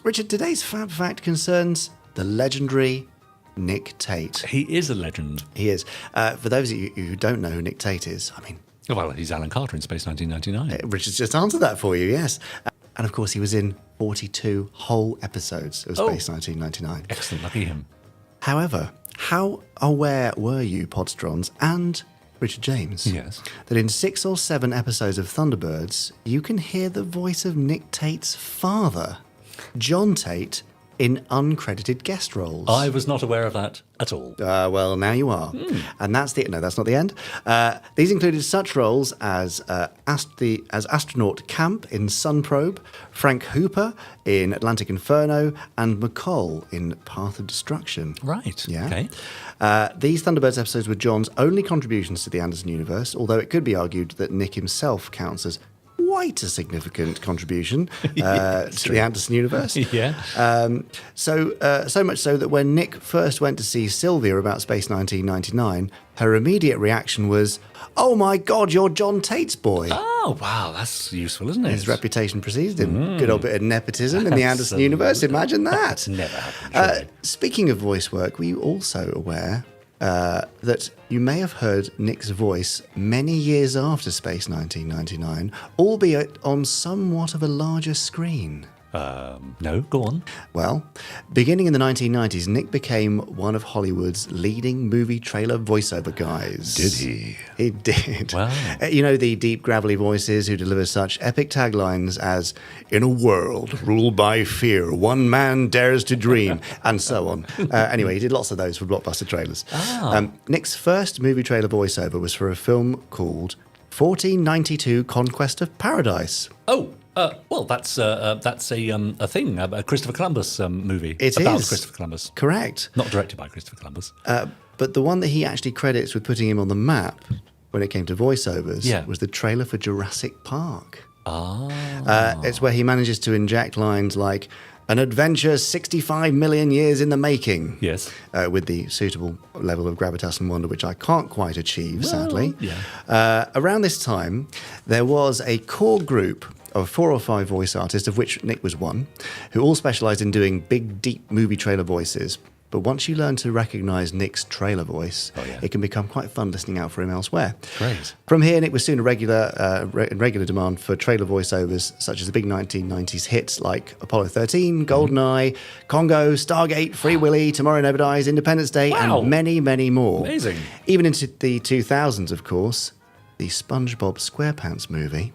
Richard, today's Fab Fact concerns the legendary Nick Tate. He is a legend. He is. For those of you who don't know who Nick Tate is, I mean... Well, he's Alan Carter in Space 1999. Richard's just answered that for you, yes. And of course, he was in 42 whole episodes of Space 1999. Excellent, lucky him. However, how aware were you, Podstrons and Richard James, Yes. that in 6 or 7 episodes of Thunderbirds, you can hear the voice of Nick Tate's father, John Tate, in uncredited guest roles? I was not aware of that at all. Well, now you are. And that's not the end. These included such roles as astronaut Camp in Sun Probe, Frank Hooper in Atlantic Inferno, and McCall in Path of Destruction. Right, Yeah. okay. These Thunderbirds episodes were John's only contributions to the Anderson universe, although it could be argued that Nick himself counts as quite a significant contribution to the Anderson universe. Yeah. So much so that when Nick first went to see Sylvia about Space 1999, her immediate reaction was, "Oh my God, you're John Tate's boy." Oh, wow, that's useful, isn't it? His reputation preceded him. Good old bit of nepotism in the Anderson universe. Imagine that. Never happened. Speaking of voice work, were you also aware that you may have heard Nick's voice many years after Space 1999, albeit on somewhat of a larger screen? No, go on. Well, beginning in the 1990s, Nick became one of Hollywood's leading movie trailer voiceover guys. Did he? He did. Wow. You know, the deep, gravelly voices who deliver such epic taglines as, "In a world ruled by fear, one man dares to dream," and so on. Anyway, he did lots of those for blockbuster trailers. Nick's first movie trailer voiceover was for a film called 1492 Conquest of Paradise. Oh, well, that's a thing, a Christopher Columbus movie. It about is. Christopher Columbus. Correct. Not directed by Christopher Columbus. But the one that he actually credits with putting him on the map when it came to voiceovers was the trailer for Jurassic Park. It's where he manages to inject lines like, "An adventure 65 million years in the making." Yes. With the suitable level of gravitas and wonder, which I can't quite achieve, sadly. yeah. Around this time, there was a core group of 4 or 5 voice artists, of which Nick was one, who all specialised in doing big, deep movie trailer voices. But once you learn to recognise Nick's trailer voice, it can become quite fun listening out for him elsewhere. Great. From here, Nick was soon a regular demand for trailer voiceovers, such as the big 1990s hits like Apollo 13, GoldenEye, Congo, Stargate, Free Willy, Tomorrow Never Dies, Independence Day, and many, many more. Amazing. Even into the 2000s, of course, the SpongeBob SquarePants movie.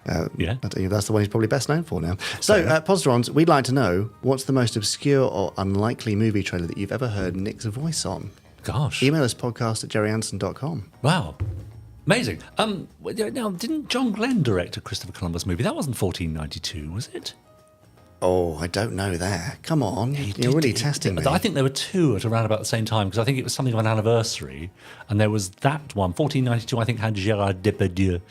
That's the one he's probably best known for now. So, Podstrons, we'd like to know, what's the most obscure or unlikely movie trailer that you've ever heard Nick's voice on? Gosh. Email us podcast@gerryanderson.com. Wow. Amazing. Now, didn't John Glenn direct a Christopher Columbus movie? That wasn't 1492, was it? Oh, I don't know there. Come on. You're really testing me. I think there were 2 at around about the same time, because I think it was something of an anniversary. And there was that one, 1492, I think had Gerard Depardieu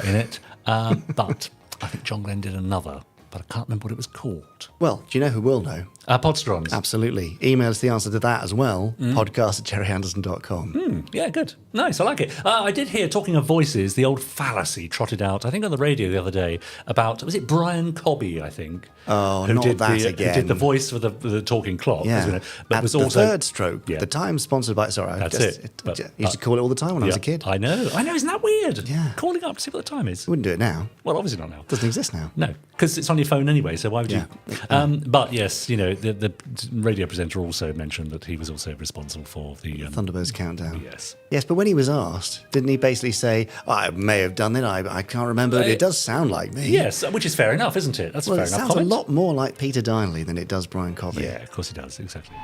in it. But I think John Glenn did another, but I can't remember what it was called. Well, do you know who will know? Podstrons. Absolutely. Email us the answer to that as well, podcast@gerryanderson.com. Yeah, good. Nice, I like it. I did hear, talking of voices, the old fallacy trotted out, I think on the radio the other day, about, was it Brian Cobby, I think? Oh, not that again. Who did the voice for the talking clock, Yeah. but At was the also third stroke. The time sponsored by... Sorry, That's it. I used to call it all the time when I was a kid. I know, isn't that weird? Yeah. Calling up to see what the time is. Wouldn't do it now. Well, obviously not now. Doesn't exist now. No, because it's on your phone anyway, so why would you? But yes, the radio presenter also mentioned that he was also responsible for the... Thunderbirds Countdown. Yes. Yes, but when he was asked, didn't he basically say, "I may have done it, I can't remember, but it does sound like me"? Yes, which is fair enough, isn't it? That's a fair it enough sounds comment. a lot more like Peter Dineley than it does Brian Cobby. Yeah, of course it does, exactly.